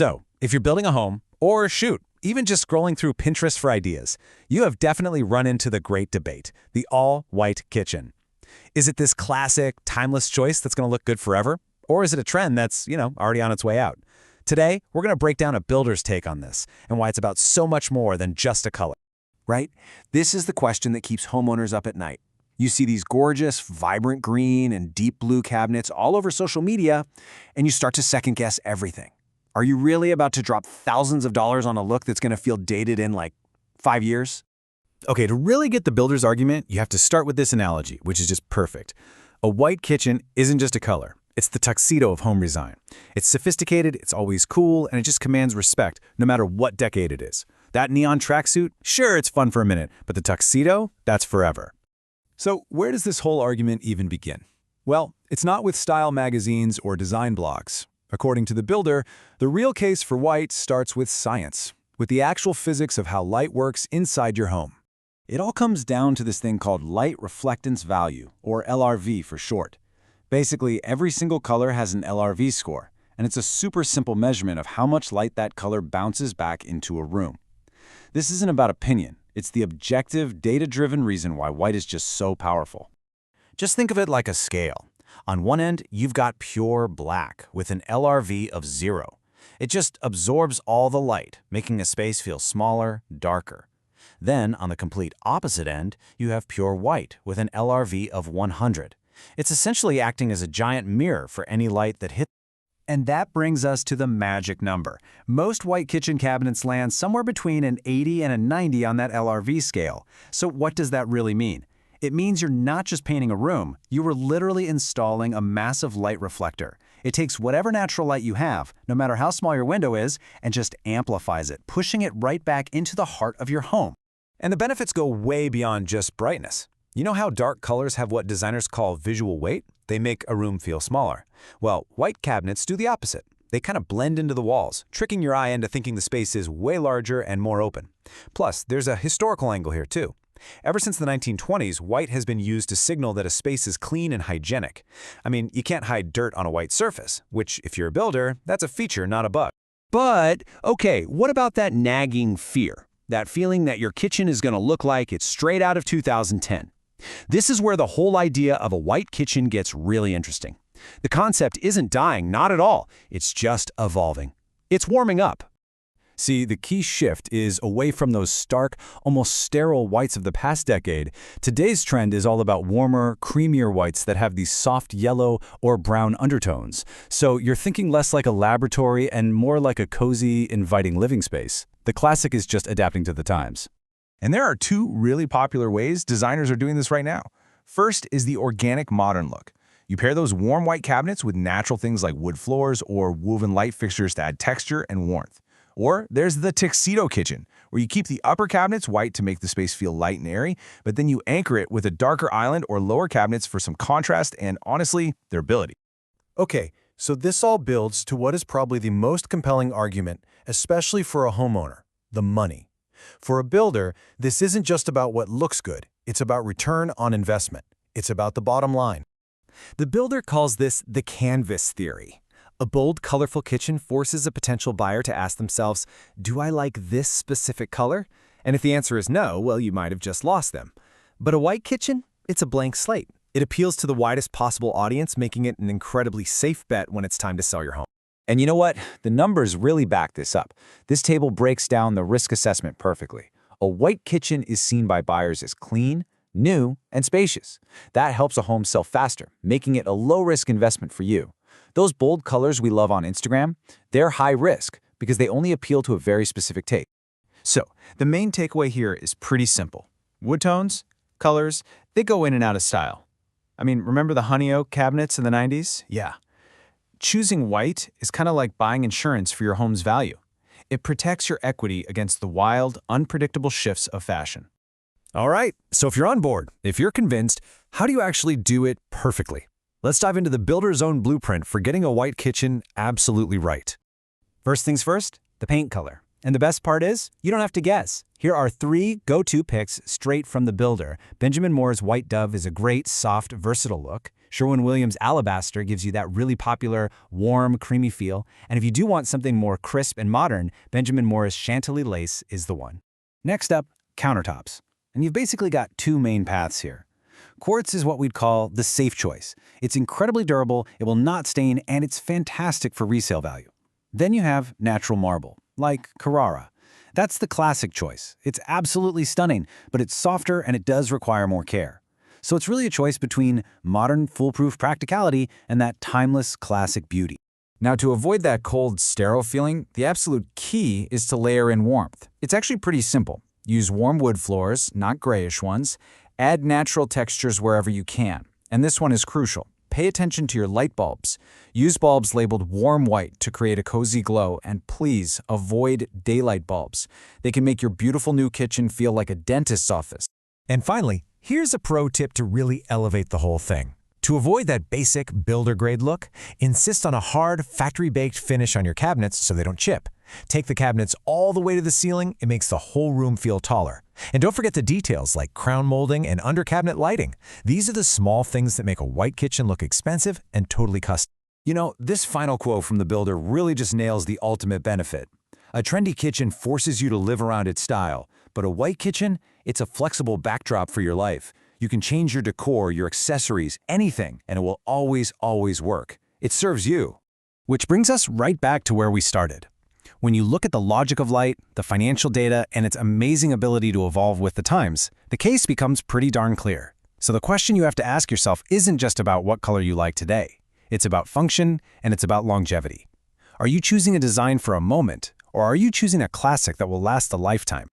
So, if you're building a home, or shoot, even just scrolling through Pinterest for ideas, you have definitely run into the great debate, the all-white kitchen. Is it this classic, timeless choice that's going to look good forever? Or is it a trend that's, already on its way out? Today, we're going to break down a builder's take on this and why it's about so much more than just a color. Right? This is the question that keeps homeowners up at night. You see these gorgeous, vibrant green and deep blue cabinets all over social media, and you start to second-guess everything. Are you really about to drop thousands of dollars on a look that's going to feel dated in, 5 years? Okay, to really get the builder's argument, you have to start with this analogy, which is just perfect. A white kitchen isn't just a color. It's the tuxedo of home design. It's sophisticated, it's always cool, and it just commands respect, no matter what decade it is. That neon tracksuit, sure, it's fun for a minute, but the tuxedo, that's forever. So where does this whole argument even begin? Well, it's not with style magazines or design blogs. According to the builder, the real case for white starts with science, with the actual physics of how light works inside your home. It all comes down to this thing called light reflectance value, or LRV for short. Basically, every single color has an LRV score, and it's a super simple measurement of how much light that color bounces back into a room. This isn't about opinion. It's the objective, data-driven reason why white is just so powerful. Just think of it like a scale. On one end, you've got pure black with an LRV of 0. It just absorbs all the light, making a space feel smaller, darker. Then, on the complete opposite end, you have pure white with an LRV of 100. It's essentially acting as a giant mirror for any light that hits. And that brings us to the magic number. Most white kitchen cabinets land somewhere between an 80 and a 90 on that LRV scale. So what does that really mean? It means you're not just painting a room, you are literally installing a massive light reflector. It takes whatever natural light you have, no matter how small your window is, and just amplifies it, pushing it right back into the heart of your home. And the benefits go way beyond just brightness. You know how dark colors have what designers call visual weight? They make a room feel smaller. Well, white cabinets do the opposite. They kind of blend into the walls, tricking your eye into thinking the space is way larger and more open. Plus, there's a historical angle here too. Ever since the 1920s, white has been used to signal that a space is clean and hygienic. I mean, you can't hide dirt on a white surface, which, if you're a builder, that's a feature, not a bug. But, okay, what about that nagging fear? That feeling that your kitchen is going to look like it's straight out of 2010. This is where the whole idea of a white kitchen gets really interesting. The concept isn't dying, not at all. It's just evolving. It's warming up. See, the key shift is away from those stark, almost sterile whites of the past decade. Today's trend is all about warmer, creamier whites that have these soft yellow or brown undertones. So you're thinking less like a laboratory and more like a cozy, inviting living space. The classic is just adapting to the times. And there are two really popular ways designers are doing this right now. First is the organic modern look. You pair those warm white cabinets with natural things like wood floors or woven light fixtures to add texture and warmth. Or there's the tuxedo kitchen, where you keep the upper cabinets white to make the space feel light and airy, but then you anchor it with a darker island or lower cabinets for some contrast and, honestly, durability. Okay, so this all builds to what is probably the most compelling argument, especially for a homeowner, the money. For a builder, this isn't just about what looks good. It's about return on investment. It's about the bottom line. The builder calls this the canvas theory. A bold, colorful kitchen forces a potential buyer to ask themselves, do I like this specific color? And if the answer is no, well, you might have just lost them. But a white kitchen? It's a blank slate. It appeals to the widest possible audience, making it an incredibly safe bet when it's time to sell your home. And you know what? The numbers really back this up. This table breaks down the risk assessment perfectly. A white kitchen is seen by buyers as clean, new, and spacious. That helps a home sell faster, making it a low-risk investment for you. Those bold colors we love on Instagram, they're high risk because they only appeal to a very specific taste. So, the main takeaway here is pretty simple. Wood tones, colors, they go in and out of style. I mean, remember the honey oak cabinets in the 90s? Yeah. Choosing white is kind of like buying insurance for your home's value. It protects your equity against the wild, unpredictable shifts of fashion. All right, so if you're on board, if you're convinced, how do you actually do it perfectly? Let's dive into the builder's own blueprint for getting a white kitchen absolutely right. First things first, the paint color. And the best part is, you don't have to guess. Here are 3 go-to picks straight from the builder. Benjamin Moore's White Dove is a great, soft, versatile look. Sherwin-Williams Alabaster gives you that really popular, warm, creamy feel, and if you do want something more crisp and modern, Benjamin Moores Chantilly Lace is the one. Next up, countertops. And you've basically got two main paths here. Quartz is what we'd call the safe choice. It's incredibly durable, it will not stain, and it's fantastic for resale value. Then you have natural marble, like Carrara. That's the classic choice. It's absolutely stunning, but it's softer and it does require more care. So it's really a choice between modern, foolproof practicality and that timeless, classic beauty. Now, to avoid that cold, sterile feeling, the absolute key is to layer in warmth. It's actually pretty simple. Use warm wood floors, not grayish ones. Add natural textures wherever you can. And this one is crucial. Pay attention to your light bulbs. Use bulbs labeled warm white to create a cozy glow, and please avoid daylight bulbs. They can make your beautiful new kitchen feel like a dentist's office. And finally, here's a pro tip to really elevate the whole thing. To avoid that basic builder-grade look, insist on a hard, factory-baked finish on your cabinets so they don't chip. Take the cabinets all the way to the ceiling, it makes the whole room feel taller. And don't forget the details like crown molding and under-cabinet lighting. These are the small things that make a white kitchen look expensive and totally custom. You know, this final quote from the builder really just nails the ultimate benefit. A trendy kitchen forces you to live around its style, but a white kitchen, it's a flexible backdrop for your life. You can change your decor, your accessories, anything, and it will always, always work. It serves you. Which brings us right back to where we started. When you look at the logic of light, the financial data, and its amazing ability to evolve with the times, the case becomes pretty darn clear. So the question you have to ask yourself isn't just about what color you like today. It's about function, and it's about longevity. Are you choosing a design for a moment, or are you choosing a classic that will last a lifetime?